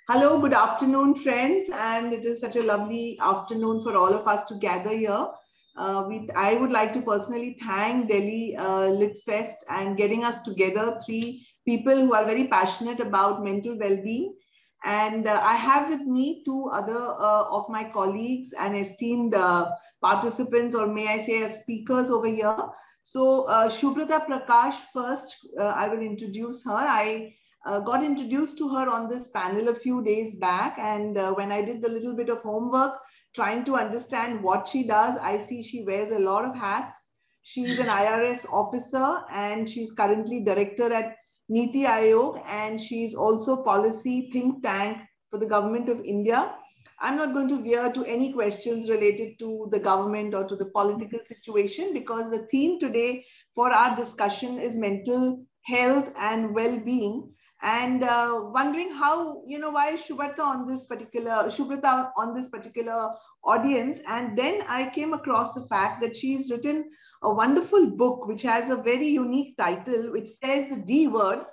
Hello, good afternoon, friends. And it is such a lovely afternoon for all of us to gather here. I would like to personally thank Delhi Lit Fest and getting us together, three people who are very passionate about mental well-being. And I have with me two other of my colleagues and esteemed participants, or may I say as speakers over here. So Shubrata Prakash, first, I will introduce her. I got introduced to her on this panel a few days back. And when I did a little bit of homework, trying to understand what she does, I see she wears a lot of hats. She's an IRS officer and she's currently director at Niti Aayog, and she's also policy think tank for the government of India. I'm not going to veer to any questions related to the government or to the political situation, because the theme today for our discussion is mental health and well-being, and wondering how, why Shubrata on this particular audience. And then I came across the fact that she's written a wonderful book which has a very unique title, which says the D word,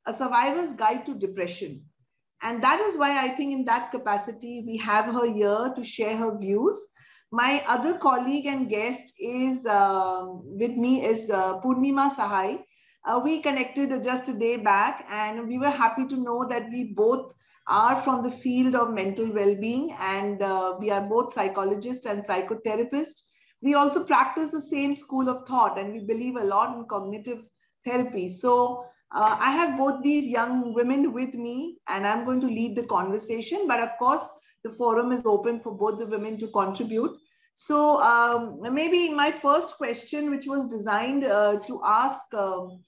A Survivor's Guide to Depression. And that is why I think in that capacity we have her here to share her views. My other colleague and guest is with me is Purnima Sahai. We connected just a day back, and we were happy to know that we both are from the field of mental well-being, and we are both psychologists and psychotherapists. We also practice the same school of thought, and we believe a lot in cognitive therapy. So I have both these young women with me, and I'm going to lead the conversation. But of course, the forum is open for both the women to contribute. So maybe my first question, which was designed to ask, rather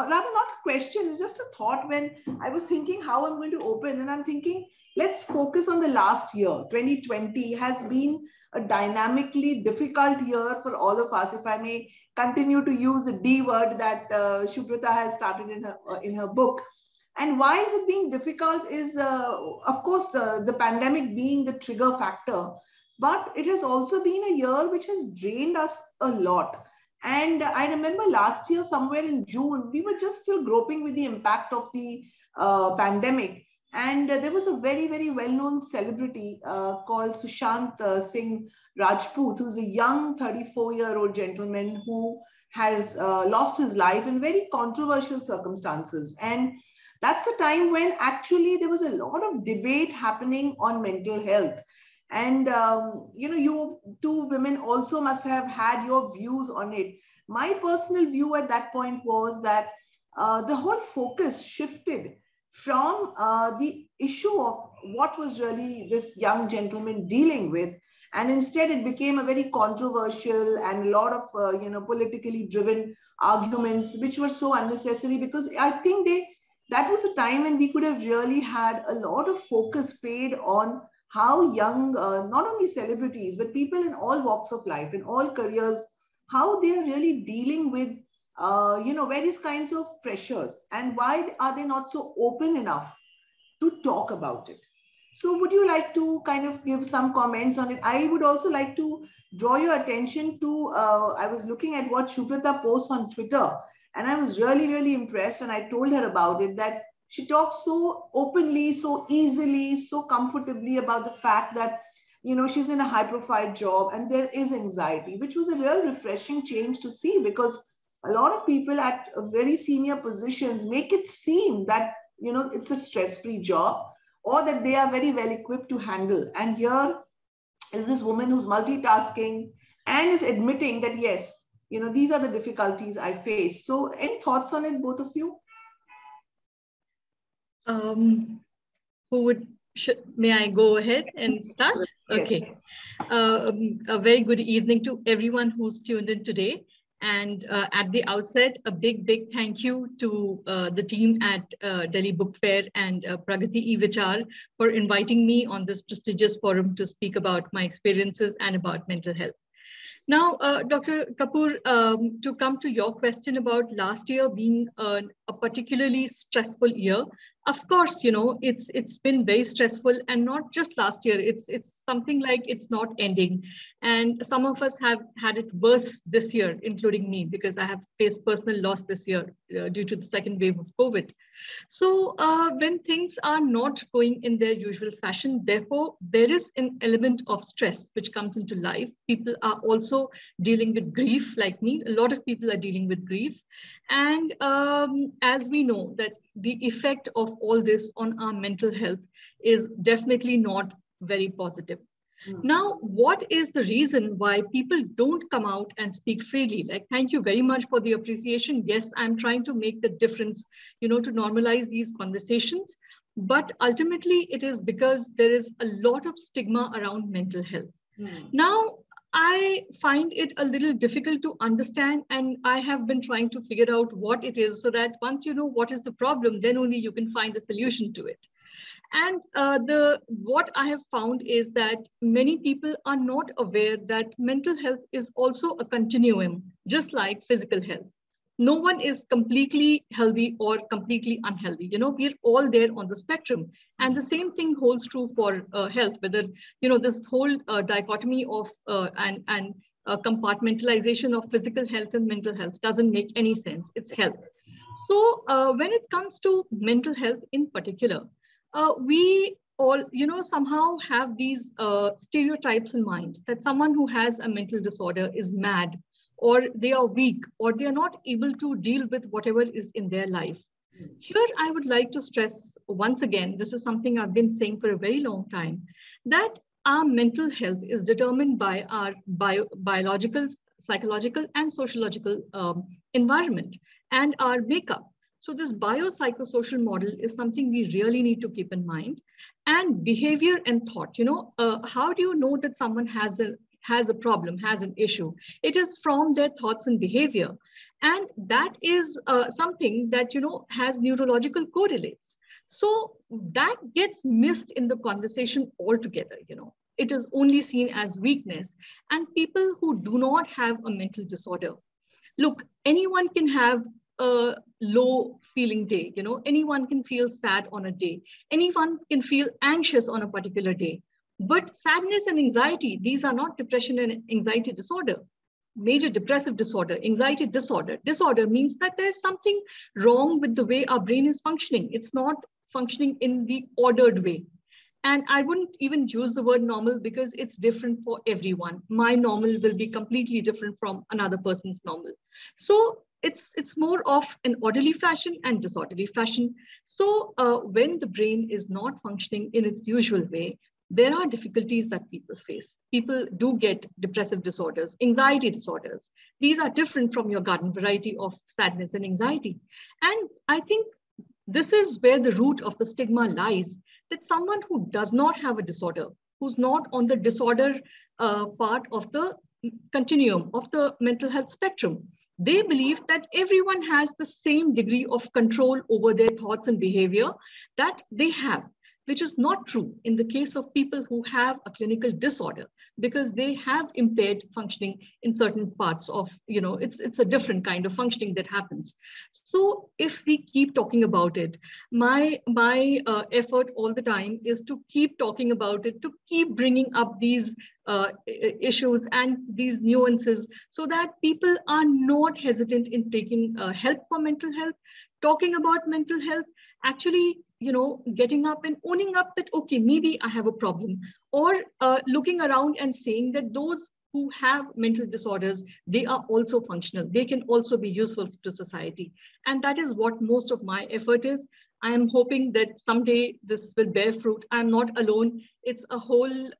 not a question, it's just a thought when I was thinking how I'm going to open, and I'm thinking, let's focus on the last year. 2020 has been a dynamically difficult year for all of us, if I may continue to use the D word that Shubrata has started in her book. And why is it being difficult is, of course, the pandemic being the trigger factor, but it has also been a year which has drained us a lot. And I remember last year, somewhere in June, we were just still groping with the impact of the pandemic. And there was a very, very well-known celebrity called Sushant Singh Rajput, who's a young 34-year-old gentleman who has lost his life in very controversial circumstances. And that's the time when actually there was a lot of debate happening on mental health. And, you two women also must have had your views on it. My personal view at that point was that the whole focus shifted from the issue of what was really this young gentleman dealing with. And instead, it became a very controversial and a lot of, politically driven arguments, which were so unnecessary, because I think that was a time when we could have really had a lot of focus paid on how young, not only celebrities, but people in all walks of life, in all careers, how they are really dealing with, various kinds of pressures, and why are they not so open enough to talk about it. So would you like to kind of give some comments on it? I would also like to draw your attention to, I was looking at what Shubrata posts on Twitter, and I was really, really impressed, and I told her about it, that she talks so openly, so easily, so comfortably about the fact that, she's in a high profile job and there is anxiety, which was a real refreshing change to see, because a lot of people at very senior positions make it seem that, it's a stress-free job, or that they are very well equipped to handle. And here is this woman who's multitasking and is admitting that, yes, these are the difficulties I face. So any thoughts on it, both of you? May I go ahead and start? Yes. Okay. A very good evening to everyone who's tuned in today. And at the outset, a big, big thank you to the team at Delhi Book Fair and Pragati eVichar for inviting me on this prestigious forum to speak about my experiences and about mental health. Now, Dr. Kapoor, to come to your question about last year being a particularly stressful year, Of course, it's been very stressful, and not just last year. It's something like it's not ending, and some of us have had it worse this year, including me, because I have faced personal loss this year due to the second wave of COVID. So when things are not going in their usual fashion, therefore there is an element of stress which comes into life. People are also dealing with grief, like me. A lot of people are dealing with grief, and as we know that the effect of all this on our mental health is definitely not very positive. Now, what is the reason why people don't come out and speak freely? Like, thank you very much for the appreciation. Yes, I'm trying to make the difference, to normalize these conversations. But ultimately, it is because there is a lot of stigma around mental health. Now, I find it a little difficult to understand, and I have been trying to figure out what it is, so that once you know what is the problem, then only you can find a solution to it. And what I have found is that many people are not aware that mental health is also a continuum, just like physical health. No one is completely healthy or completely unhealthy. We're all there on the spectrum. And the same thing holds true for health, whether, this whole dichotomy of and compartmentalization of physical health and mental health doesn't make any sense. It's health. So when it comes to mental health in particular, we all, somehow have these stereotypes in mind that someone who has a mental disorder is mad, or they are weak, or they are not able to deal with whatever is in their life. Here, I would like to stress once again, this is something I've been saying for a very long time, that our mental health is determined by our biological, psychological, and sociological environment and our makeup. So this biopsychosocial model is something we really need to keep in mind. And behavior and thought, how do you know that someone has a problem, has an issue? It is from their thoughts and behavior. And that is something that, has neurological correlates. So that gets missed in the conversation altogether, It is only seen as weakness. And people who do not have a mental disorder, look, anyone can have a low feeling day, anyone can feel sad on a day, anyone can feel anxious on a particular day. But sadness and anxiety, these are not depression and anxiety disorder. Major depressive disorder, anxiety disorder. Disorder means that there's something wrong with the way our brain is functioning. It's not functioning in the ordered way. And I wouldn't even use the word normal because it's different for everyone. My normal will be completely different from another person's normal. So it's more of an orderly fashion and disorderly fashion. So when the brain is not functioning in its usual way, there are difficulties that people face. People do get depressive disorders, anxiety disorders. These are different from your garden variety of sadness and anxiety. And I think this is where the root of the stigma lies, that someone who does not have a disorder, who's not on the disorder part of the continuum of the mental health spectrum, they believe that everyone has the same degree of control over their thoughts and behavior that they have, which is not true in the case of people who have a clinical disorder, because they have impaired functioning in certain parts of, it's a different kind of functioning that happens. So if we keep talking about it, my effort all the time is to keep talking about it, to keep bringing up these issues and these nuances, so that people are not hesitant in taking help for mental health, talking about mental health, actually getting up and owning up that, okay, maybe I have a problem, or looking around and saying that those who have mental disorders, they are also functional. They can also be useful to society. And that is what most of my effort is. I am hoping that someday this will bear fruit. I'm not alone. It's a whole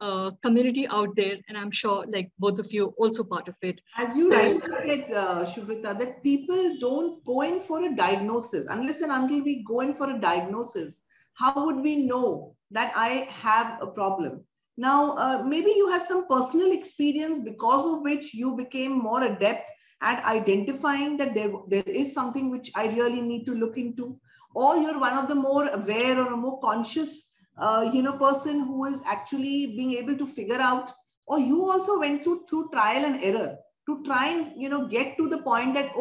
community out there. And I'm sure like both of you are also part of it. As you rightly said, Shubrita, that people don't go in for a diagnosis. Unless and until we go in for a diagnosis, how would we know that I have a problem? Now, maybe you have some personal experience because of which you became more adept at identifying that there is something which I really need to look into. Or you're one of the more aware or a more conscious, person who is actually being able to figure out, or you also went through trial and error to try and, get to the point that,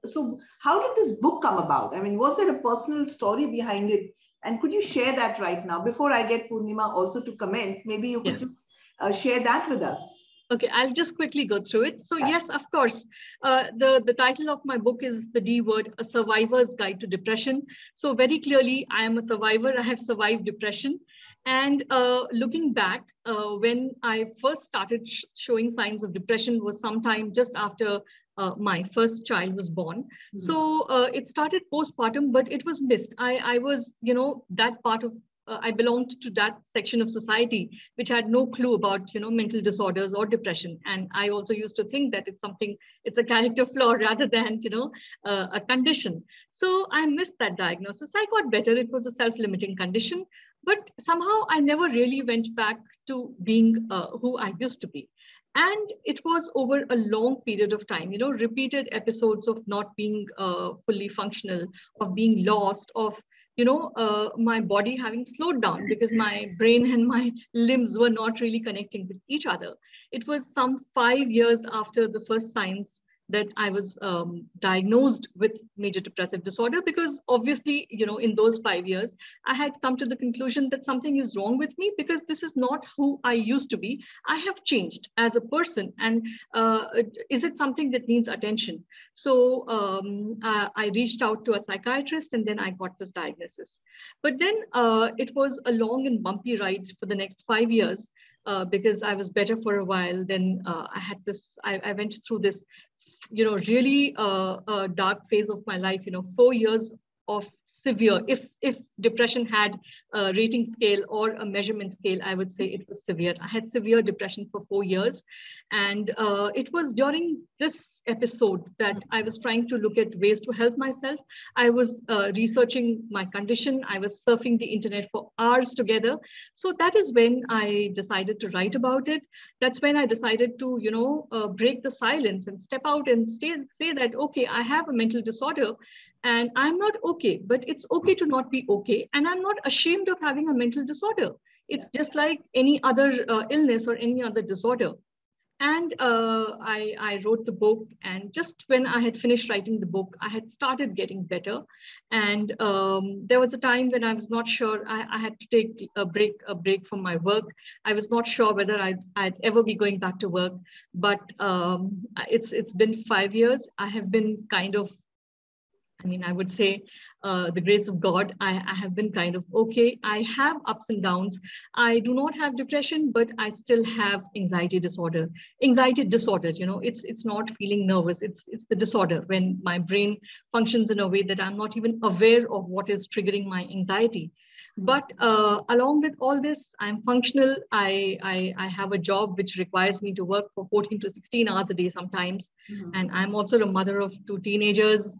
so how did this book come about? I mean, was there a personal story behind it And could you share that right now? Before I get Purnima also to comment, maybe you could just share that with us. Okay, I'll just quickly go through it. So yes, of course, the title of my book is The D Word, A Survivor's Guide to Depression. So very clearly, I am a survivor. I have survived depression. And looking back, when I first started showing signs of depression was sometime just after my first child was born. Mm-hmm. So it started postpartum, but it was missed. I was, that part of I belonged to that section of society which had no clue about, mental disorders or depression. And I also used to think that it's a character flaw rather than, a condition. So I missed that diagnosis. I got better. It was a self-limiting condition, but somehow I never really went back to being who I used to be. And it was over a long period of time, repeated episodes of not being fully functional, of being lost, of my body having slowed down because my brain and my limbs were not really connecting with each other. It was some 5 years after the first signs that I was diagnosed with major depressive disorder, because obviously, in those 5 years, I had come to the conclusion that something is wrong with me because this is not who I used to be. I have changed as a person. And is it something that needs attention? So I reached out to a psychiatrist and then I got this diagnosis. But then it was a long and bumpy ride for the next 5 years because I was better for a while. Then I went through this really a dark phase of my life, 4 years of severe, if depression had a rating scale or a measurement scale, I would say it was severe. I had severe depression for 4 years. And it was during this episode that I was trying to look at ways to help myself. I was researching my condition. I was surfing the internet for hours together. So that is when I decided to write about it. That's when I decided to, break the silence and step out and say that, okay, I have a mental disorder and I'm not okay, but it's okay to not be okay. And I'm not ashamed of having a mental disorder. It's just like any other illness or any other disorder. And I wrote the book, and just when I had finished writing the book, I had started getting better. And there was a time when I was not sure. I had to take a break from my work. I was not sure whether I'd ever be going back to work. But it's been 5 years. I have been kind of, I would say the grace of God, I have been kind of okay. I have ups and downs. I do not have depression, but I still have anxiety disorder. Anxiety disorder, it's not feeling nervous. It's the disorder when my brain functions in a way that I'm not even aware of what is triggering my anxiety. But along with all this, I'm functional. I have a job which requires me to work for 14 to 16 hours a day sometimes. Mm-hmm. And I'm also a mother of 2 teenagers.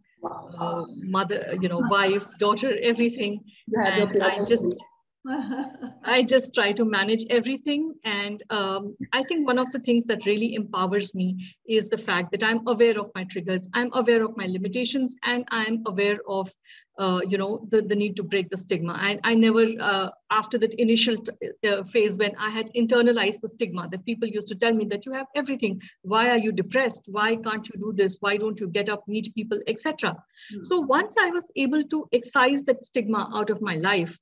Mother, wife, daughter, everything. And I just try to manage everything. And I think one of the things that really empowers me is the fact that I'm aware of my triggers, I'm aware of my limitations, and I'm aware of, the need to break the stigma. I never, after that initial phase when I had internalized the stigma that people used to tell me that you have everything, why are you depressed? Why can't you do this? Why don't you get up, meet people, etc. Mm-hmm. So once I was able to excise that stigma out of my life,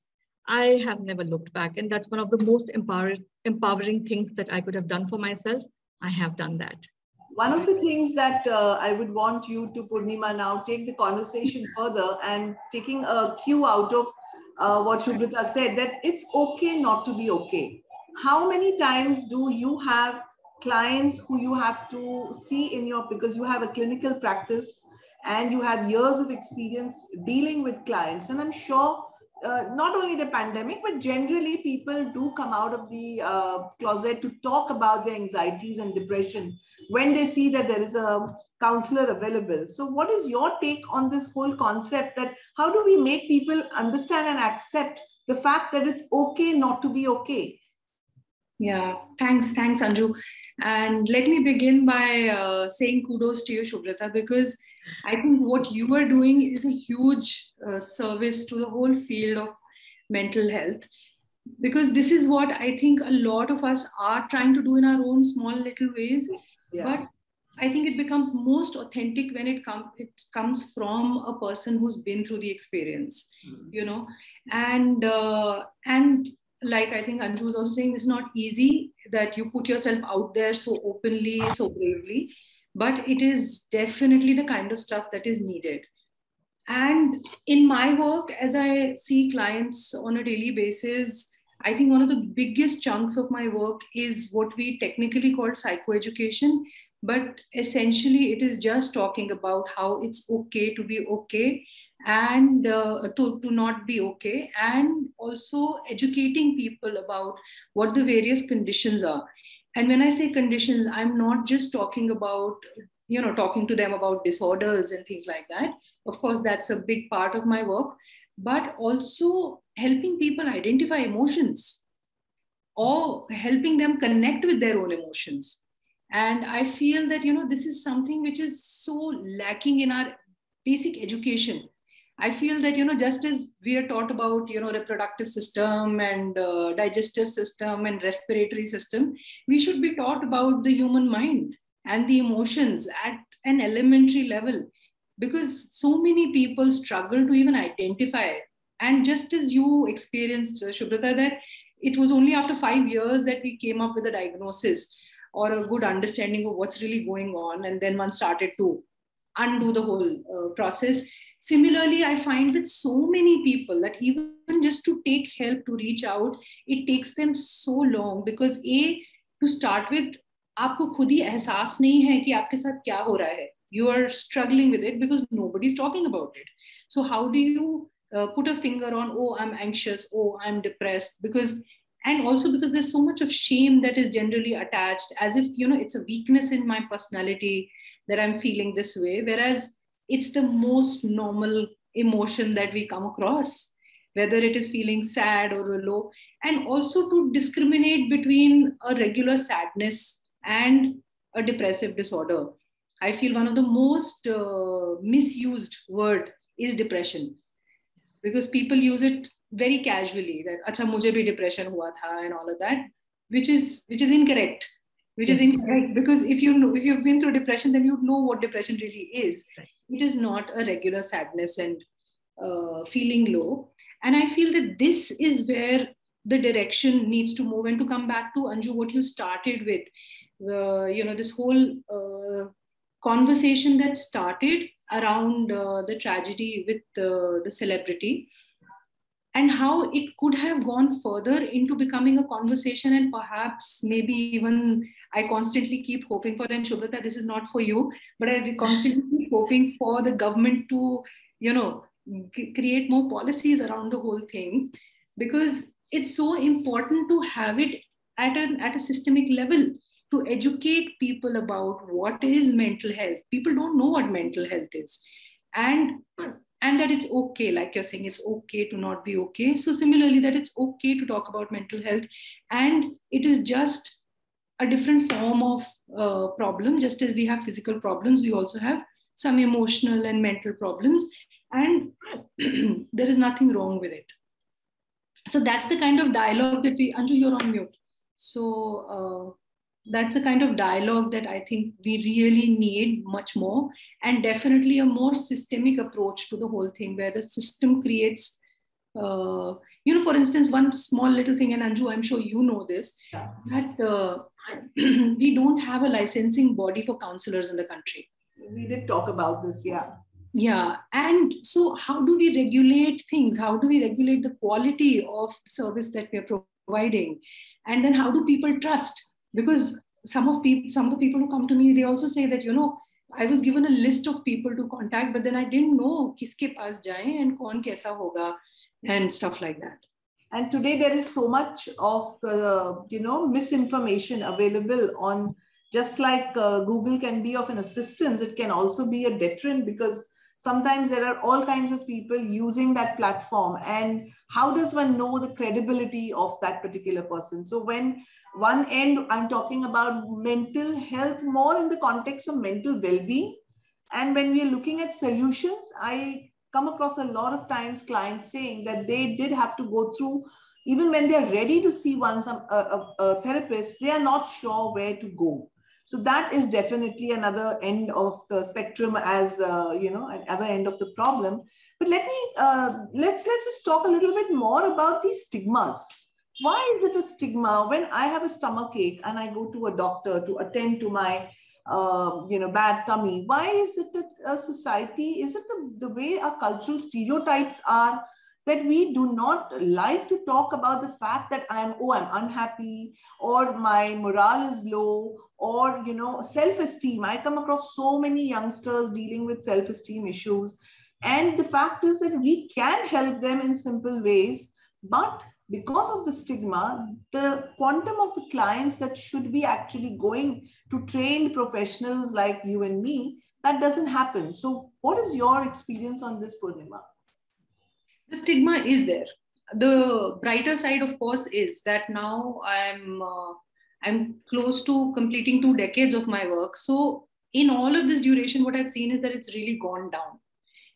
I have never looked back. And that's one of the most empowering things that I could have done for myself. I have done that. One of the things that I would want you to, Purnima, now take the conversation further, and taking a cue out of what Shubrita said, that it's okay not to be okay. How many times do you have clients who you have to see because you have a clinical practice and you have years of experience dealing with clients, and I'm sure not only the pandemic, but generally people do come out of the closet to talk about their anxieties and depression when they see that there is a counselor available. So what is your take on this whole concept, that how do we make people understand and accept the fact that it's okay not to be okay? Yeah, thanks, Anju. And let me begin by saying kudos to you, Shubrita, because I think what you are doing is a huge service to the whole field of mental health, because this is what I think a lot of us are trying to do in our own small little ways. Yeah. But I think it becomes most authentic when it comes from a person who's been through the experience, you know, and like I think Anju was also saying, it's not easy that you put yourself out there so openly, so bravely, but it is definitely the kind of stuff that is needed. And in my work, as I see clients on a daily basis, I think one of the biggest chunks of my work is what we technically call psychoeducation, but essentially it is just talking about how it's okay to be okay and to not be okay, and also educating people about what the various conditions are. And when I say conditions, I'm not just talking about, you know, talking to them about disorders and things like that. Of course, that's a big part of my work, but also helping people identify emotions or helping them connect with their own emotions. And I feel that, you know, this is something which is so lacking in our basic education. I feel that, you know, just as we are taught about, you know, reproductive system and digestive system and respiratory system, we should be taught about the human mind and the emotions at an elementary level, because so many people struggle to even identify. And just as you experienced, Shubrata, that it was only after 5 years that we came up with a diagnosis or a good understanding of what's really going on, and then one started to undo the whole process. Similarly, I find with so many people that even just to take help, to reach out, it takes them so long, because to start with, आपको खुद ही एहसास नहीं है कि आपके साथ क्या हो रहा है. You are struggling with it because nobody is talking about it. So how do you put a finger on, oh, I'm anxious, oh, I'm depressed? And also because there's so much of shame that is generally attached, as if, you know, it's a weakness in my personality that I'm feeling this way, whereas it's the most normal emotion that we come across, whether it is feeling sad or low. And also to discriminate between a regular sadness and a depressive disorder. I feel one of the most misused word is depression, because people use it very casually, that acha mujhe bhi depression hua tha and all of that, which is incorrect. Is incorrect, because if you've been through depression, then you know what depression really is. It is not a regular sadness and feeling low. And I feel that this is where the direction needs to move. And to come back to, Anju, what you started with, you know, this whole conversation that started around the tragedy with the celebrity, and how it could have gone further into becoming a conversation, and perhaps maybe even, I constantly keep hoping for, and Shubrata, this is not for you, but I constantly keep hoping for the government to, you know, create more policies around the whole thing, because it's so important to have it at a systemic level, to educate people about what is mental health. People don't know what mental health is. And that it's okay, like you're saying, it's okay to not be okay. So similarly, that it's okay to talk about mental health, and it is just a different form of problem. Just as we have physical problems, we also have some emotional and mental problems, and there is nothing wrong with it. So that's the kind of dialogue that Anju, you're on mute. So that's the kind of dialogue that I think we really need much more, and definitely a more systemic approach to the whole thing, where the system creates, you know, for instance, one small little thing, and Anju, I'm sure you know this, that we don't have a licensing body for counselors in the country. We did talk about this, yeah. Yeah. And so how do we regulate things? How do we regulate the quality of the service that we're providing? And then how do people trust? Because some of the people who come to me, they also say that, you know, I was given a list of people to contact, but then I didn't know kiske paas jaye and kaun kaisa hoga and stuff like that. And today there is so much of, you know, misinformation available on, just like Google can be of an assistance, it can also be a deterrent, because sometimes there are all kinds of people using that platform, and how does one know the credibility of that particular person? So when one end, I'm talking about mental health more in the context of mental well-being, and when we are looking at solutions, I come across a lot of times clients saying that they did have to go through, even when they are ready to see a therapist, they are not sure where to go. So that is definitely another end of the spectrum, as another end of the problem. But let's just talk a little bit more about these stigmas. Why is it a stigma when I have a stomach ache and I go to a doctor to attend to my bad tummy? Why is it that a society, is it the way our cultural stereotypes are, that we do not like to talk about the fact that I'm unhappy, or my morale is low, or, self-esteem. I come across so many youngsters dealing with self-esteem issues. And the fact is that we can help them in simple ways, but because of the stigma, the quantum of the clients that should be actually going to trained professionals like you and me, that doesn't happen. So what is your experience on this, Purnima? The stigma is there. The brighter side, of course, is that now I'm close to completing 2 decades of my work. So in all of this duration, what I've seen is that it's really gone down.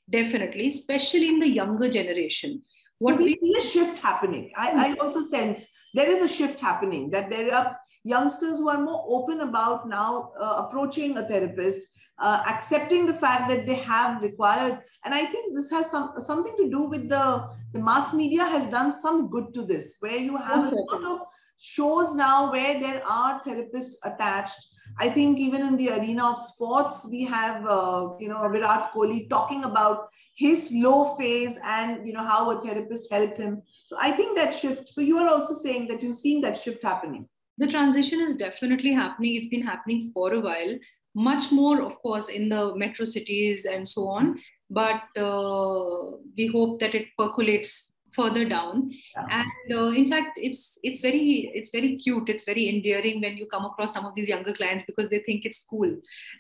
Definitely, especially in the younger generation. So we see a shift happening. I also sense there is a shift happening, that there are youngsters who are more open about now approaching a therapist, accepting the fact that they have required. And I think this has something to do with the mass media has done some good to this, where you have a lot of shows now where there are therapists attached. I think even in the arena of sports, we have, Virat Kohli talking about his low phase and, how a therapist helped him. So I think that shift. So you are also saying that you're seeing that shift happening. The transition is definitely happening. It's been happening for a while, much more, of course, in the metro cities and so on. But we hope that it percolates further down. Yeah. And in fact, it's very cute. It's very endearing when you come across some of these younger clients, because they think it's cool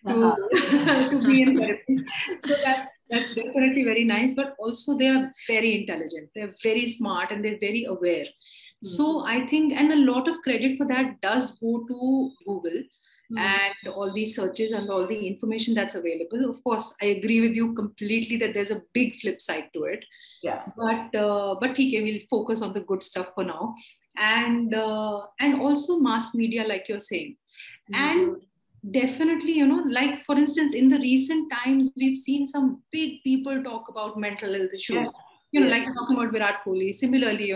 to be in therapy. So that's definitely very nice. But also they are very intelligent. They're very smart and they're very aware. Mm-hmm. So I think, and a lot of credit for that does go to Google. And all these searches and all the information that's available. Of course, I agree with you completely that there's a big flip side to it. Yeah. But we'll focus on the good stuff for now. And also mass media, like you're saying. And definitely, like for instance, in the recent times, we've seen some big people talk about mental health issues. Yes. Like you're talking about Virat Kohli. Similarly,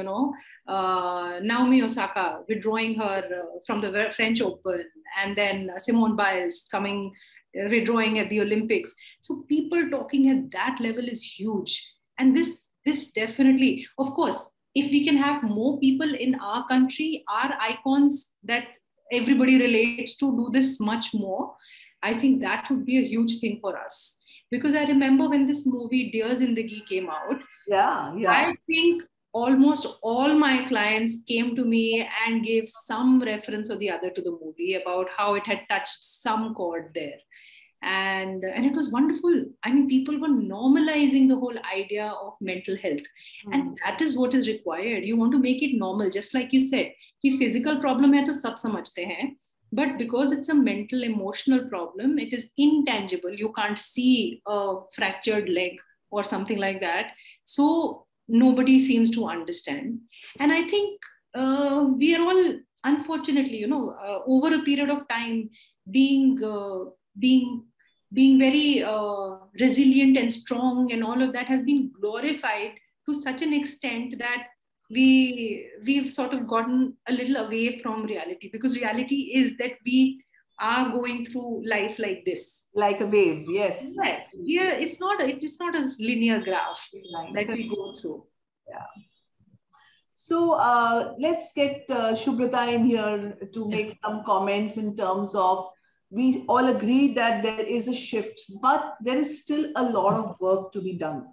Naomi Osaka withdrawing her from the French Open, and then Simone Biles withdrawing at the Olympics. So people talking at that level is huge. And this definitely, of course, if we can have more people in our country, our icons that everybody relates to, do this much more, I think that would be a huge thing for us. Because I remember when this movie Dear Zindagi came out, I think almost all my clients came to me and gave some reference or the other to the movie about how it had touched some chord there. And it was wonderful. I mean, people were normalizing the whole idea of mental health. And that is what is required. You want to make it normal, just like you said, कि physical problem hai to sab samajhte hain. But because it's a mental, emotional problem, it is intangible. You can't see a fractured leg or something like that. So nobody seems to understand. And I think we are all, unfortunately, over a period of time, being very resilient and strong and all of that has been glorified to such an extent that we've sort of gotten a little away from reality, because reality is that we are going through life like this, like a wave. Yes. Yeah, it is not a linear graph that we go through. Yeah. So let's get Shubrata in here to make some comments in terms of, we all agree that there is a shift, but there is still a lot of work to be done.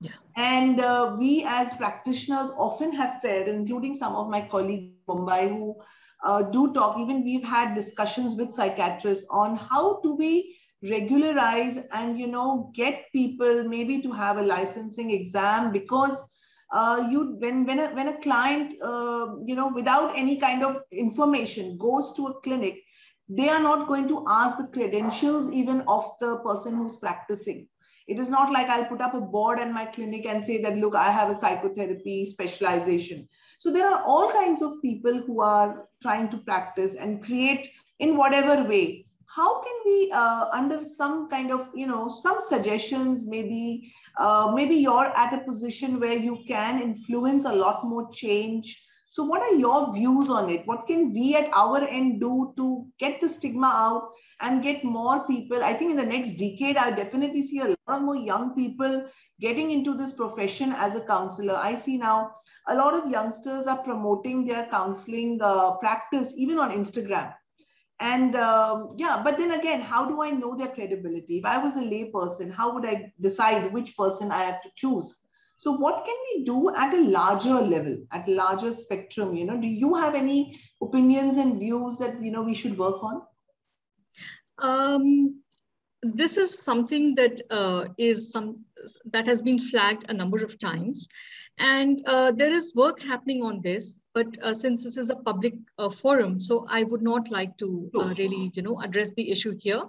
Yeah. And we as practitioners often have felt, including some of my colleagues in Mumbai who do talk, even we've had discussions with psychiatrists on how do we regularize and, get people maybe to have a licensing exam, because when a client, without any kind of information goes to a clinic, they are not going to ask the credentials even of the person who's practicing. It is not like I'll put up a board in my clinic and say that, look, I have a psychotherapy specialization. So there are all kinds of people who are trying to practice and create in whatever way. how can we, under some kind of, some suggestions, maybe, maybe you're at a position where you can influence a lot more change. So what are your views on it? What can we at our end do to get the stigma out and get more people? I think in the next decade, I definitely see a lot more young people getting into this profession as a counselor. I see now a lot of youngsters are promoting their counseling practice, even on Instagram. And yeah, but then again, how do I know their credibility? If I was a lay person, how would I decide which person I have to choose? So what can we do at a larger level, at a larger spectrum? Do you have any opinions and views that, we should work on? This is something that that has been flagged a number of times, and there is work happening on this. But since this is a public forum, so I would not like to really, address the issue here.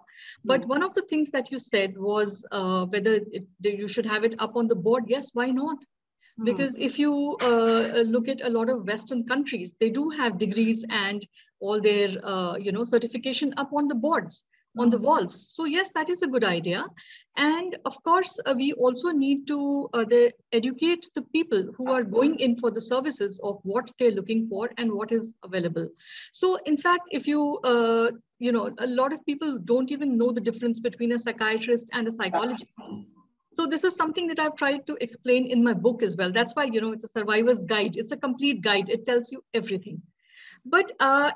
But one of the things that you said was whether you should have it up on the board. Yes, why not? Because if you look at a lot of Western countries, they do have degrees and all their, certification up on the boards, on the walls. So yes, that is a good idea. And of course, we also need to educate the people who are going in for the services of what they're looking for and what is available. So in fact, if you, a lot of people don't even know the difference between a psychiatrist and a psychologist. So this is something that I've tried to explain in my book as well. That's why, it's a survivor's guide. It's a complete guide. It tells you everything. But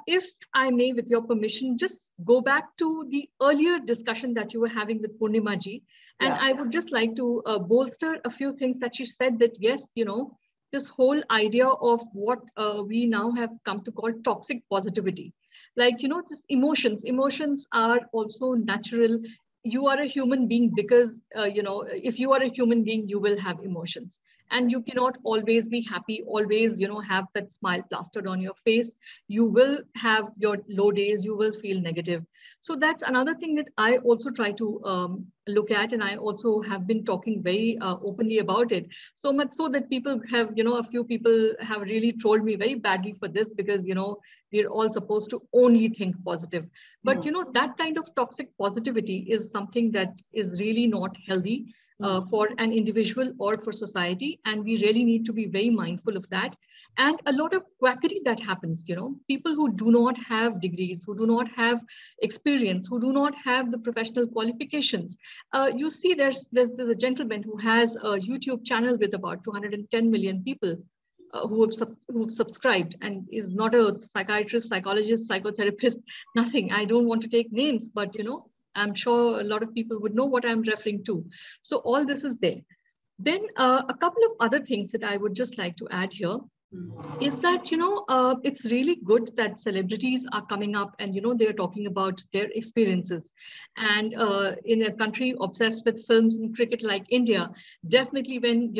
if I may, with your permission, just go back to the earlier discussion that you were having with Purnima ji. And I would just like to bolster a few things that she said, that yes, this whole idea of what we now have come to call toxic positivity. Like, just emotions are also natural. You are a human being because, if you are a human being, you will have emotions. And you cannot always be happy, always, have that smile plastered on your face. You will have your low days, you will feel negative. So that's another thing that I also try to look at. And I also have been talking very openly about it. So much so that people have, a few people have really trolled me very badly for this because, we're all supposed to only think positive. But, that kind of toxic positivity is something that is really not healthy. For an individual or for society. And we really need to be very mindful of that. And a lot of quackery that happens, people who do not have degrees, who do not have experience, who do not have the professional qualifications. You see, there's a gentleman who has a YouTube channel with about 210 million people who have subscribed, and is not a psychiatrist, psychologist, psychotherapist, nothing. I don't want to take names, but, I'm sure a lot of people would know what I'm referring to. So all this is there. Then a couple of other things that I would just like to add here is that, it's really good that celebrities are coming up and, they're talking about their experiences. And in a country obsessed with films and cricket like India, definitely when,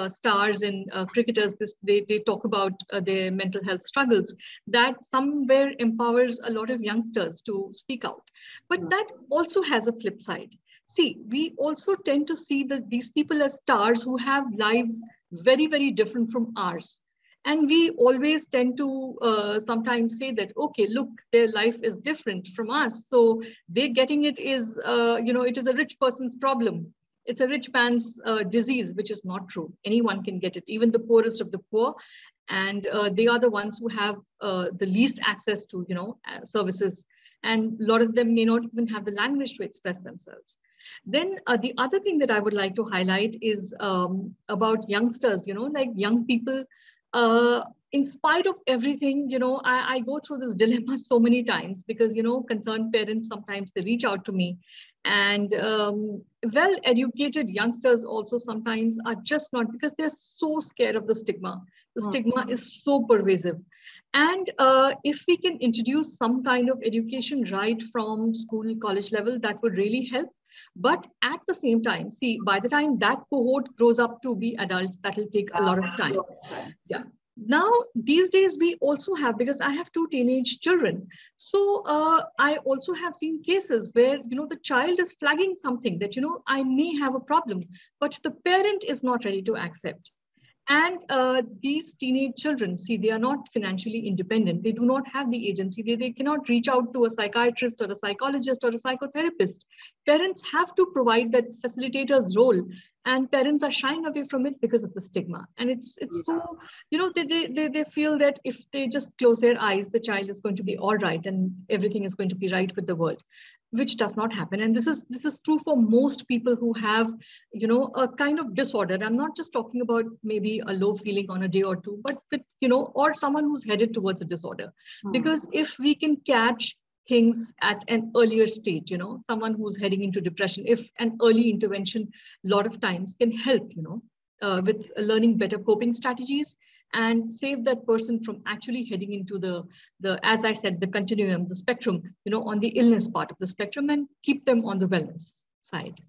stars and cricketers, they talk about their mental health struggles, that somewhere empowers a lot of youngsters to speak out. But that also has a flip side. See, we also tend to see that these people as stars who have lives very, very different from ours. And we always tend to sometimes say that, okay, look, their life is different from us. So they're getting it is, it is a rich person's problem. It's a rich man's disease, which is not true. Anyone can get it, even the poorest of the poor. And they are the ones who have the least access to, services. And a lot of them may not even have the language to express themselves. Then the other thing that I would like to highlight is about youngsters, like young people. In spite of everything, I go through this dilemma so many times because, concerned parents, sometimes they reach out to me, and well-educated youngsters also sometimes are just not, because they're so scared of the stigma. The stigma is so pervasive. And if we can introduce some kind of education right from school, college level, that would really help. But at the same time, see, by the time that cohort grows up to be adults, that will take a lot of time. Yeah. Now, these days, we also have, because I have 2 teenage children. So I also have seen cases where, the child is flagging something that, I may have a problem, but the parent is not ready to accept. And these teenage children, see, they are not financially independent. They do not have the agency. They cannot reach out to a psychiatrist or a psychologist or a psychotherapist. Parents have to provide that facilitator's role, and parents are shying away from it because of the stigma. And it's so, you know, they feel that if they just close their eyes, the child is going to be all right and everything is going to be right with the world, which does not happen. And this is true for most people who have, you know, a kind of disorder. I'm not just talking about maybe a low feeling on a day or two, but with, you know, or someone who's headed towards a disorder. Because if we can catch things at an earlier stage, you know, someone who's heading into depression, if an early intervention a lot of times can help, you know, with learning better coping strategies and save that person from actually heading into the, as I said, the continuum, the spectrum, you know, on the illness part of the spectrum, and keep them on the wellness side.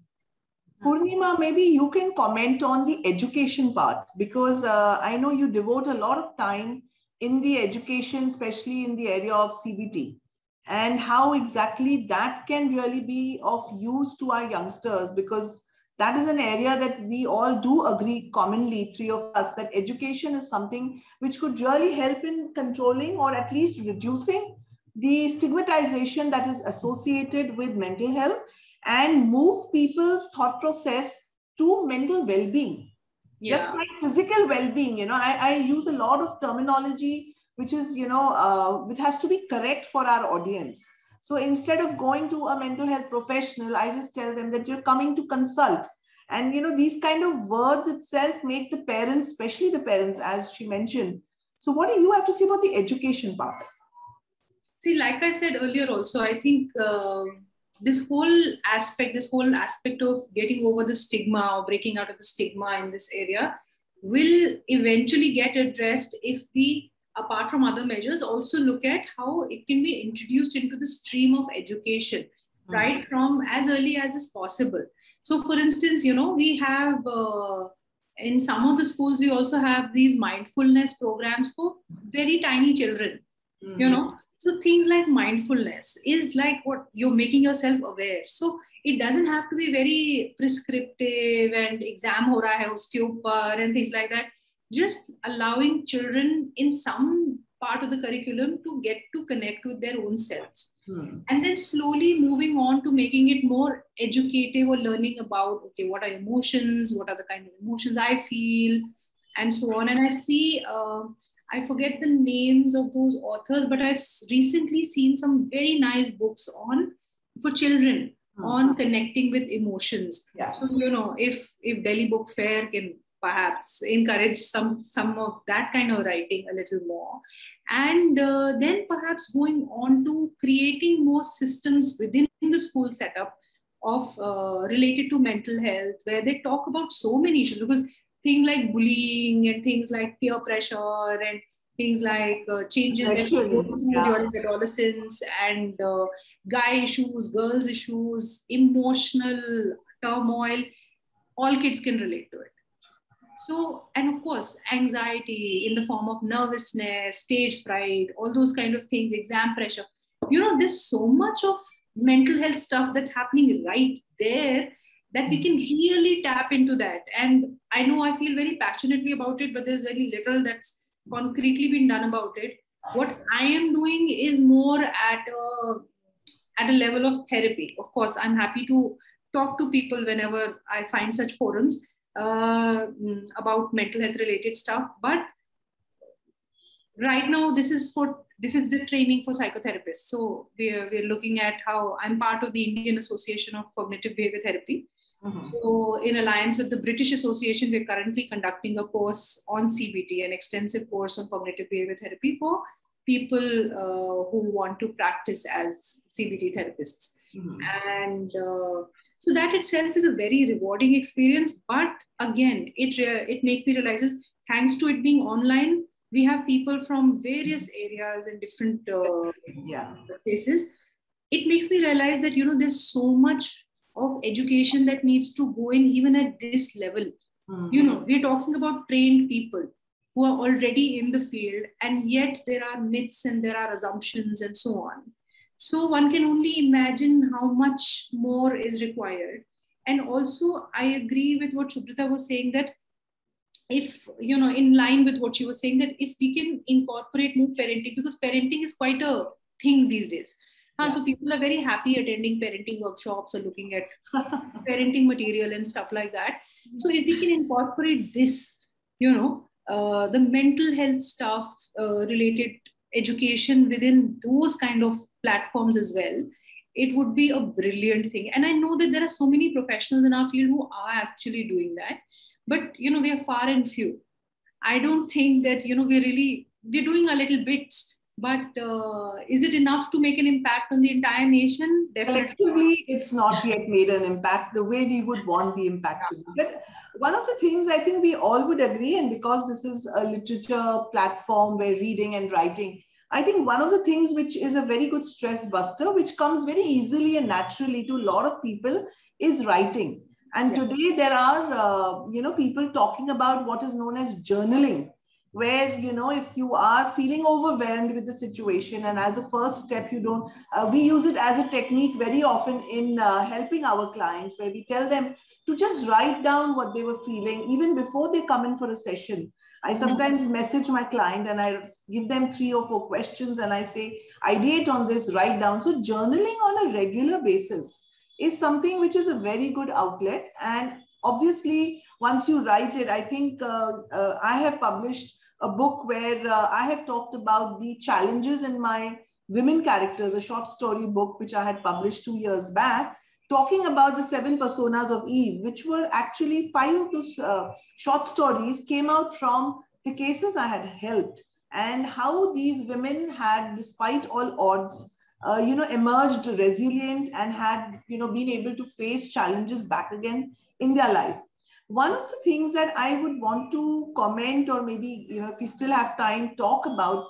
Purnima, maybe you can comment on the education part, because I know you devote a lot of time in the education, especially in the area of CBT, and how exactly that can really be of use to our youngsters, because that is an area that we all do agree commonly, three of us, that education is something which could really help in controlling or at least reducing the stigmatization that is associated with mental health and move people's thought process to mental well-being. Yeah. Just like physical well-being, you know, I use a lot of terminology which is, you know, which has to be correct for our audience. So instead of going to a mental health professional, I just tell them that you're coming to consult. And, you know, these kind of words itself make the parents, especially the parents, as she mentioned. So what do you have to say about the education part? See, like I said earlier also, I think this whole aspect of getting over the stigma or breaking out of the stigma in this area will eventually get addressed if we, apart from other measures, also look at how it can be introduced into the stream of education, right, from as early as is possible. So for instance, you know, we have in some of the schools, we also have these mindfulness programs for very tiny children, you know. So things like mindfulness is like what you're making yourself aware. So it doesn't have to be very prescriptive and exam ho raha hai uske upar and things like that. Just allowing children in some part of the curriculum to get to connect with their own selves. And then slowly moving on to making it more educative or learning about, okay, what are emotions? What are the kind of emotions I feel? And so on. And I see, I forget the names of those authors, but I've recently seen some very nice books for children on connecting with emotions. Yeah. So, you know, if Delhi Book Fair can perhaps encourage some of that kind of writing a little more. And then perhaps going on to creating more systems within the school setup of related to mental health, where they talk about so many issues, because things like bullying and things like peer pressure and things like changes that go through during adolescence and guy issues, girls issues, emotional turmoil, all kids can relate to it. So, and of course, anxiety in the form of nervousness, stage fright, all those kind of things, exam pressure. You know, there's so much of mental health stuff that's happening right there that we can really tap into that. And I know I feel very passionately about it, but there's very little that's concretely been done about it. What I am doing is more at a level of therapy. Of course, I'm happy to talk to people whenever I find such forums about mental health related stuff. But right now, this is the training for psychotherapists. So we're looking at how I'm part of the Indian Association of Cognitive Behavior Therapy. So in alliance with the British Association, we're currently conducting a course on CBT, an extensive course on cognitive behavior therapy for people who want to practice as CBT therapists. And so that itself is a very rewarding experience. But again, it makes me realize is, thanks to it being online, we have people from various areas and different places. It makes me realize that, you know, there's so much of education that needs to go in even at this level. You know, we're talking about trained people who are already in the field, and yet there are myths and there are assumptions and so on. So one can only imagine how much more is required. And also, I agree with what Subrata was saying, that if, you know, in line with what she was saying, that if we can incorporate more parenting, because parenting is quite a thing these days. So people are very happy attending parenting workshops or looking at parenting material and stuff like that. So if we can incorporate this, you know, the mental health stuff, related education within those kind of platforms as well, it would be a brilliant thing. And I know that there are so many professionals in our field who are actually doing that, but, you know, we are far and few. I don't think that, you know, we're doing a little bit, but is it enough to make an impact on the entire nation? Definitely. Collectively, it's not yet made an impact the way we would want the impact to be. But one of the things I think we all would agree, and because this is a literature platform where reading and writing, I think one of the things which is a very good stress buster, which comes very easily and naturally to a lot of people, is writing. And today there are, people talking about what is known as journaling, where, if you are feeling overwhelmed with the situation, and as a first step, we use it as a technique very often in helping our clients, where we tell them to just write down what they were feeling even before they come in for a session. I sometimes message my client and I give them 3 or 4 questions and I say, ideate on this, write down. So journaling on a regular basis is something which is a very good outlet. And obviously, once you write it, I think I have published a book where I have talked about the challenges in my women characters, a short story book, which I had published 2 years back, talking about the 7 personas of Eve, which were actually 5 of those short stories came out from the cases I had helped, and how these women had, despite all odds, emerged resilient and had, been able to face challenges back again in their life. One of the things that I would want to comment, or maybe, if we still have time, talk about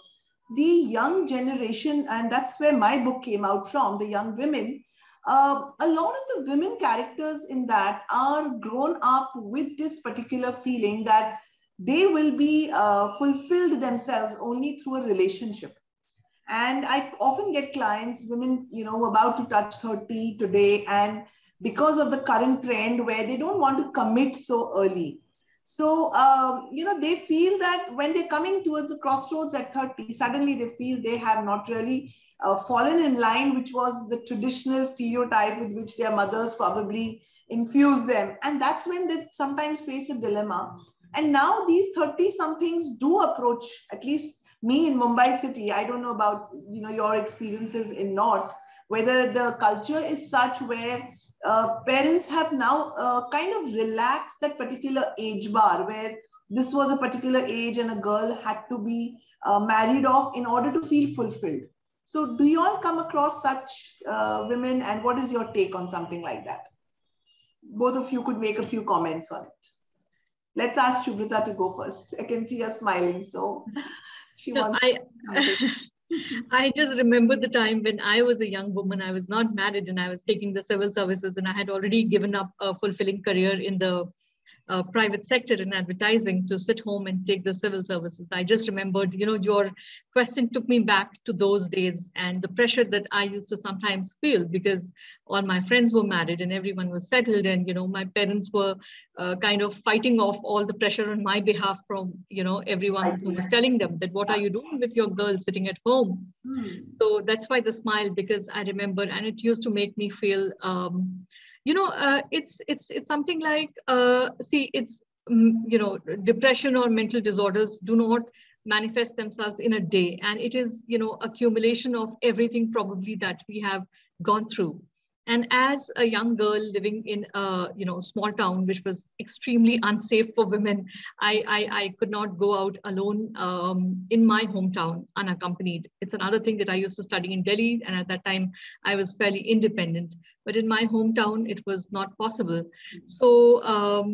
the young generation, and that's where my book came out from, the young women. A lot of the women characters in that are grown up with this particular feeling that they will be fulfilled themselves only through a relationship. And I often get clients, women, about to touch 30 today, and because of the current trend where they don't want to commit so early. So, they feel that when they're coming towards a crossroads at 30, suddenly they feel they have not really fallen in line, which was the traditional stereotype with which their mothers probably infused them. And that's when they sometimes face a dilemma. And now these 30-somethings do approach, at least me in Mumbai city. I don't know about, your experiences in North, whether the culture is such where parents have now kind of relaxed that particular age bar, where this was a particular age and a girl had to be married off in order to feel fulfilled. So do you all come across such women, and what is your take on something like that? Both of you could make a few comments on it. Let's ask Shubrita to go first. I can see her smiling, so she wants I just remember the time when I was a young woman. I was not married and I was taking the civil services, and I had already given up a fulfilling career in the private sector in advertising to sit home and take the civil services. I just remembered, your question took me back to those days and the pressure that I used to sometimes feel, because all my friends were married and everyone was settled, and, my parents were kind of fighting off all the pressure on my behalf from, everyone who was telling them that, what are you doing with your girl sitting at home? So that's why the smile, because I remember, and it used to make me feel, it's something like, depression or mental disorders do not manifest themselves in a day. And it is, accumulation of everything probably that we have gone through. And as a young girl living in a, small town, which was extremely unsafe for women, I could not go out alone in my hometown unaccompanied. It's another thing that I used to study in Delhi. And at that time, I was fairly independent. But in my hometown, it was not possible. So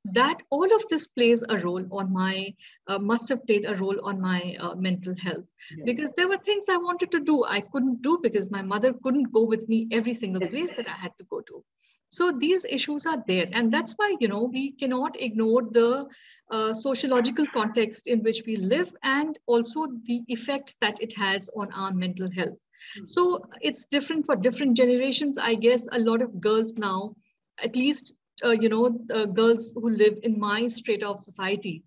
that all of this plays a role on my, must have played a role on my mental health. Yeah. Because there were things I wanted to do, I couldn't do because my mother couldn't go with me every single place that I had to go to. So these issues are there. And that's why, we cannot ignore the sociological context in which we live, and also the effect that it has on our mental health. So it's different for different generations. I guess a lot of girls now, at least girls who live in my strata of society,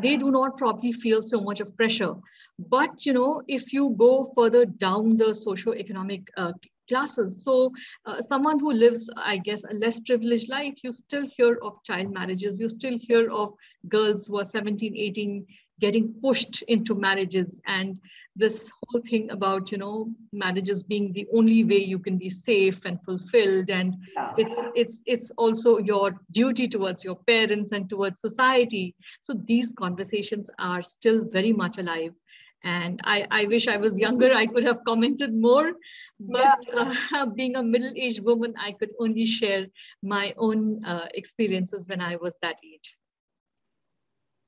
they do not probably feel so much of pressure. But, if you go further down the socio-economic classes, so someone who lives, I guess, a less privileged life, you still hear of child marriages, you still hear of girls who are 17, 18, getting pushed into marriages, and this whole thing about marriages being the only way you can be safe and fulfilled, and it's also your duty towards your parents and towards society. So these conversations are still very much alive, and I wish I was younger, I could have commented more, but being a middle-aged woman, I could only share my own experiences when I was that age.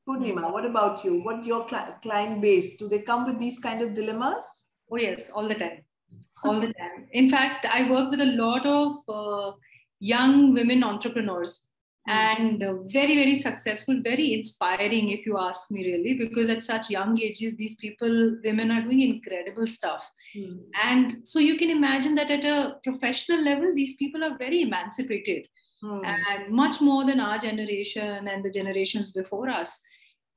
Purnima, what about you? What's your client base? Do they come with these kind of dilemmas? Oh yes, all the time. All the time. In fact, I work with a lot of young women entrepreneurs and very, very successful, very inspiring, if you ask me, really, because at such young ages, these women are doing incredible stuff. And so you can imagine that at a professional level, these people are very emancipated and much more than our generation and the generations before us.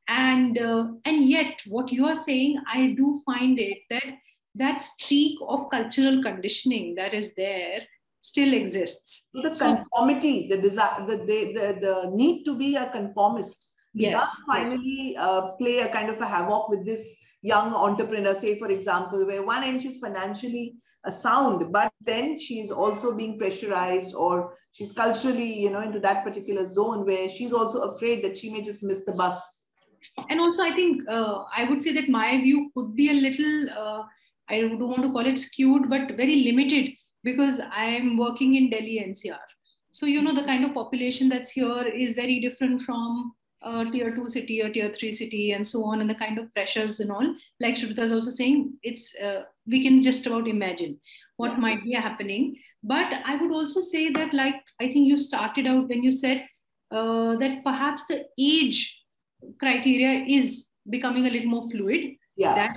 And yet what you are saying, I do find it that streak of cultural conditioning that is there still exists. The conformity, the desire, the need to be a conformist, does finally play a kind of a havoc with this young entrepreneur. Say, for example, where one end she's financially sound, but then she's also being pressurized, or she's culturally, into that particular zone where she's also afraid that she may just miss the bus. And also, I think I would say that my view could be a little, I don't want to call it skewed, but very limited, because I'm working in Delhi NCR. So, the kind of population that's here is very different from a tier 2 city or tier 3 city and so on, and the kind of pressures and all. Like Shubrata is also saying, it's we can just about imagine what might be happening. But I would also say that, like, I think you started out when you said that perhaps the age criteria is becoming a little more fluid. That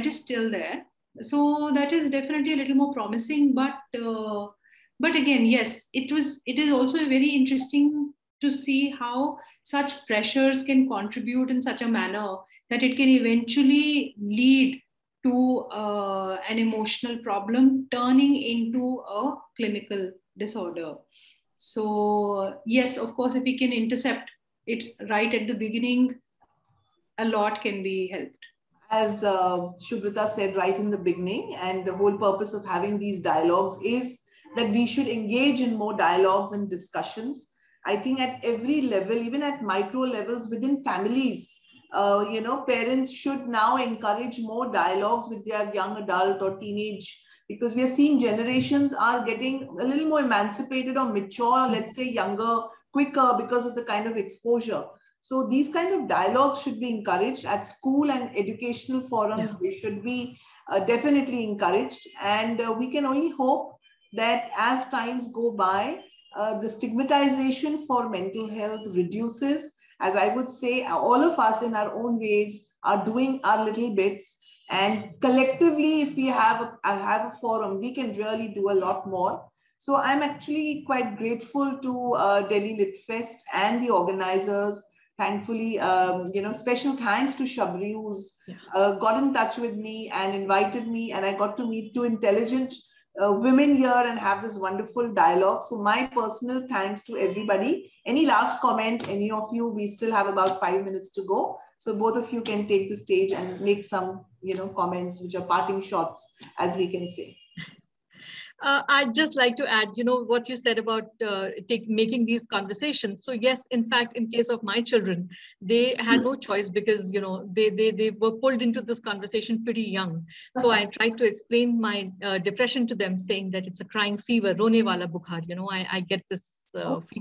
is still there. So that is definitely a little more promising. But again, yes, it is also very interesting to see how such pressures can contribute in such a manner that it can eventually lead to an emotional problem turning into a clinical disorder. So yes, of course, if we can intercept it right at the beginning, a lot can be helped. As Shubrata said right in the beginning, and the whole purpose of having these dialogues is that we should engage in more dialogues and discussions. I think at every level, even at micro levels within families, parents should now encourage more dialogues with their young adult or teenage, because we are seeing generations are getting a little more emancipated or mature, let's say younger, quicker, because of the kind of exposure. So these kind of dialogues should be encouraged at school and educational forums. They should be definitely encouraged. And we can only hope that as times go by, the stigmatization for mental health reduces. As I would say, all of us in our own ways are doing our little bits. And collectively, if we have a forum, we can really do a lot more. So I'm actually quite grateful to Delhi Lit Fest and the organizers. Thankfully, special thanks to Shabri, who's got in touch with me and invited me, and I got to meet two intelligent women here and have this wonderful dialogue. So my personal thanks to everybody. Any last comments, any of you? We still have about 5 minutes to go. So both of you can take the stage and make some, comments, which are parting shots, as we can say. I'd just like to add, what you said about making these conversations. So yes, in fact, in case of my children, they had no choice because, they were pulled into this conversation pretty young. So I tried to explain my depression to them, saying that it's a crying fever, rone wala bukhar, I get this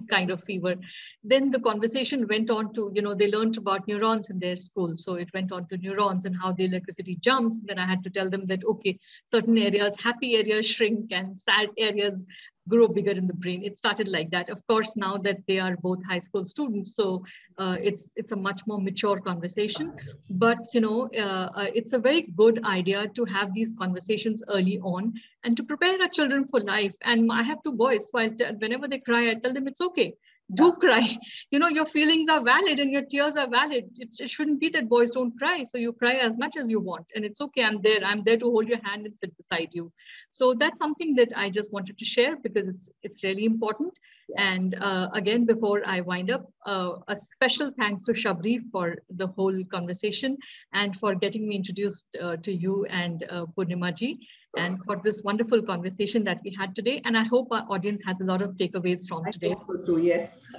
kind of fever. Then the conversation went on to, they learned about neurons in their school. So it went on to neurons and how the electricity jumps. Then I had to tell them that, okay, certain areas, happy areas shrink and sad areas grow bigger in the brain. It started like that. Of course, now that they are both high school students, so it's a much more mature conversation. But it's a very good idea to have these conversations early on and to prepare our children for life. And I have two boys, so whenever they cry, I tell them it's okay. Do cry. Your feelings are valid and your tears are valid. It shouldn't be that boys don't cry. So you cry as much as you want. And it's okay. I'm there to hold your hand and sit beside you. So that's something that I just wanted to share because it's really important. Yeah. And again, before I wind up, a special thanks to Shabri for the whole conversation and for getting me introduced to you and Purnima ji, and for this wonderful conversation that we had today. And I hope our audience has a lot of takeaways from today. I think so too, yes.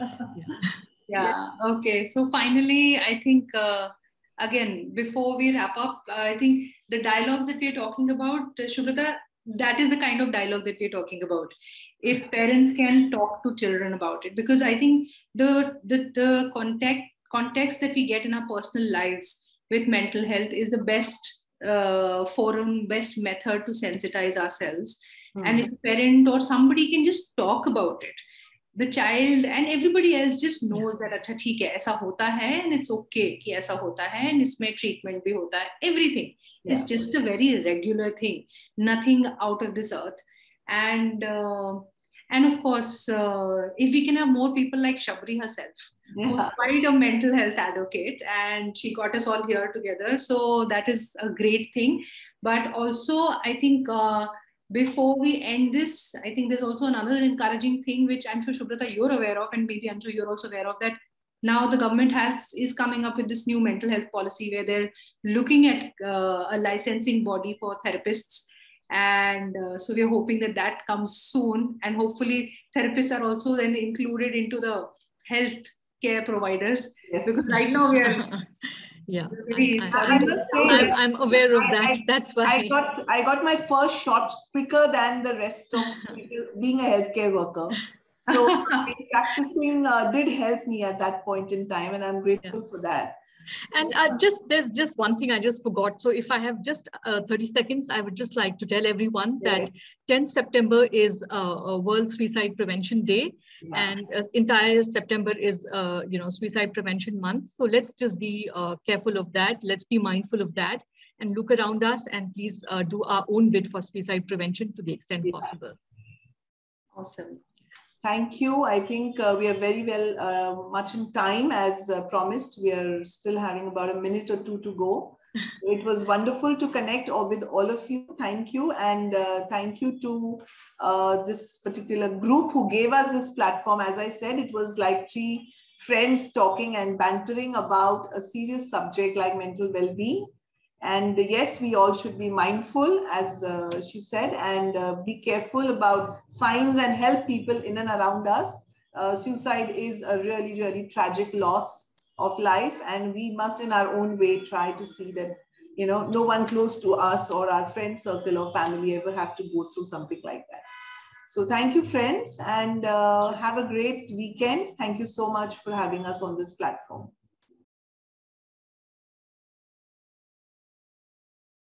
Yeah, okay. So finally, I think, again, before we wrap up, I think the dialogues that we're talking about, Shubrata, that is the kind of dialogue that we're talking about. If parents can talk to children about it, because I think the context that we get in our personal lives with mental health is the best forum, best method to sensitize ourselves. And if a parent or somebody can just talk about it, the child and everybody else just knows that अच्छा ठीक है ऐसा होता है and it's okay कि ऐसा होता है and इसमें treatment भी होता है, everything is just a very regular thing, nothing out of this earth. And of course, if we can have more people like Shabri herself, who's quite a mental health advocate, and she got us all here together, so that is a great thing. But also, I think before we end this, I think there's also another encouraging thing, which I'm sure Shubrata you're aware of, and maybe Anju you're also aware of, that now the government is coming up with this new mental health policy where they're looking at a licensing body for therapists. And so we're hoping that comes soon, and hopefully therapists are also then included into the health care providers, because right now we are I'm aware of that. That's why I got my first shot quicker than the rest of people being a healthcare worker. So practicing did help me at that point in time, and I'm grateful for that. And there's just one thing I just forgot. So if I have just 30 seconds, I would just like to tell everyone that 10th September is World Suicide Prevention Day, and entire September is Suicide Prevention Month. So let's just be careful of that. Let's be mindful of that and look around us, and please do our own bit for suicide prevention to the extent possible. Awesome. Thank you. I think we are very well much in time as promised. We are still having about a minute or two to go. So it was wonderful to connect with all of you. Thank you. And thank you to this particular group who gave us this platform. As I said, it was like 3 friends talking and bantering about a serious subject like mental well-being. And yes, we all should be mindful, as she said, and be careful about signs and help people in and around us. Suicide is a really, really tragic loss of life, and we must in our own way try to see that, no one close to us or our friend circle or family ever have to go through something like that. So thank you, friends, and have a great weekend. Thank you so much for having us on this platform.